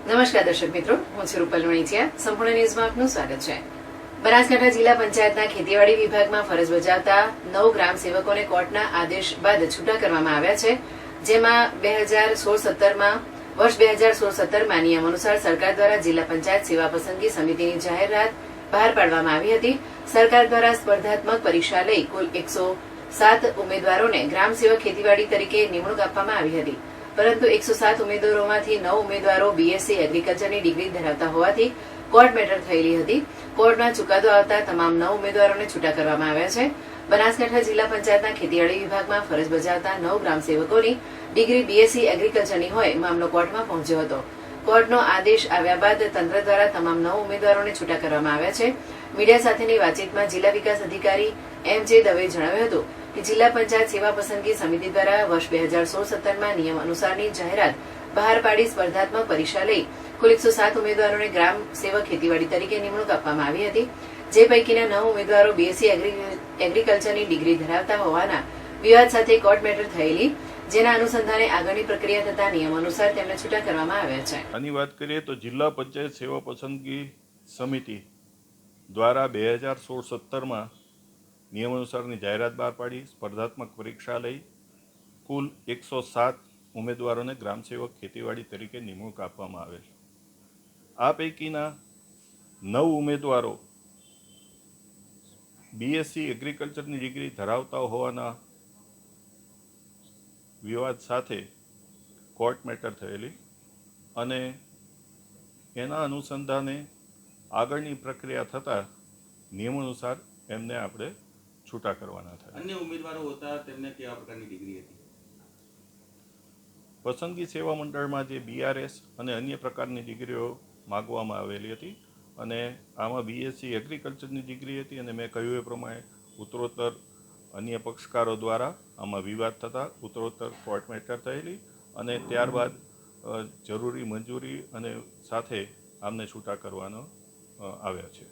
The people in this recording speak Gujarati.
નમસ્કાર દર્શક મિત્રો, હું છું રૂપલ વણીચિયા. સંપૂર્ણ ન્યૂઝમાં આપનું સ્વાગત છે. બનાસકાંઠા જિલ્લા પંચાયતના ખેતીવાડી વિભાગમાં ફરજ બજાવતા 9 ગ્રામ સેવકોને કોર્ટના આદેશ બાદ છૂટા કરવામાં આવ્યા છે. જેમાં 2016-17માં વર્ષ 2016-17માં નિયમ અનુસાર સરકાર દ્વારા જિલ્લા પંચાયત સેવા પસંદગી સમિતિની જાહેરાત બહાર પાડવામાં આવી હતી. સરકાર દ્વારા સ્પર્ધાત્મક પરીક્ષા લઈ કુલ 107 ઉમેદવારોને ગ્રામ સેવક ખેતીવાડી તરીકે નિમણૂક આપવામાં આવી હતી. પરંતુ 107 ઉમેદવારોમાંથી 9 ઉમેદવારો બીએસસી એગ્રીકલ્ચરની ડિગ્રી ધરાવતા હોવાથી કોર્ટ મેટર થયેલી હતી. કોર્ટના ચુકાદો આવતા તમામ 9 ઉમેદવારોને છૂટા કરવામાં આવ્યા છે. બનાસકાંઠા જિલ્લા પંચાયતના ખેતીવાડી વિભાગમાં ફરજ બજાવતા 9 ગ્રામ સેવકોની ડિગ્રી બીએસસી એગ્રીકલ્ચરની હોય મામલો કોર્ટમાં પહોંચ્યો હતો. કોર્ટનો આદેશ આવ્યા બાદ તંત્ર દ્વારા તમામ 9 ઉમેદવારોને છૂટા કરવામાં આવ્યા છે. મીડિયા સાથેની વાતચીતમાં જિલ્લા વિકાસ અધિકારી એમ.જે. દવેએ જણાવ્યું હતું કે જિલ્લા પંચાયત સેવા પસંદગી સમિતિ દ્વારા વર્ષ 2016-17માં નિયમ અનુસારની જાહેરાત બહાર પાડી સ્પર્ધાત્મક પરીક્ષા લઈ કુલ 107 ઉમેદવારોને ગ્રામ સેવક ખેતીવાડી તરીકે નિમણૂક આપવામાં આવી હતી. જે પૈકીના 9 ઉમેદવારો બીએસસી એગ્રીકલ્ચરની ડિગ્રી ધરાવતા હોવાના વિવાદ સાથે કોર્ટ મેટર થયેલી, જેના અનુસંધાને આગળની પ્રક્રિયા થતા નિયમ અનુસાર તેમને છૂટા કરવામાં આવ્યા છે. આની વાત કરીએ તો જિલ્લા પંચાયત સેવા પસંદગી સમિતિ દ્વારા 2016-17માં નિયમ અનુસારની જાહેરાત બહાર પાડી સ્પર્ધાત્મક પરીક્ષા લઈ કુલ 107 ઉમેદવારોને ગ્રામસેવક ખેતીવાડી તરીકે નિમણૂક આપવામાં આવેલ. આ પૈકીના 9 ઉમેદવારો બીએસસી એગ્રીકલ્ચરની ડિગ્રી ધરાવતા હોવાના વિવાદ સાથે કોર્ટ મેટર થયેલી અને એના અનુસંધાને આગળની પ્રક્રિયા થતાં નિયમ અનુસાર એમને આપણે છૂટા કરવાના થાય. અન્ય ઉમેદવારો હતા તેમને કેવા પ્રકારની ડિગ્રી હતી? પસંદગી સેવા મંડળમાં જે બીઆરએસ અને અન્ય પ્રકારની ડિગ્રીઓ માગવામાં આવેલી હતી અને આમાં બીએસસી એગ્રીકલ્ચરની ડિગ્રી હતી અને મેં કહ્યું એ પ્રમાણે ઉત્તરોત્તર અન્ય પક્ષકારો દ્વારા આમાં વિવાદ થતાં ઉત્તરોત્તર કોર્ટ મેટર થયેલી અને ત્યારબાદ જરૂરી મંજૂરી અને સાથે આમને છૂટા કરવાનો આવ્યા છે.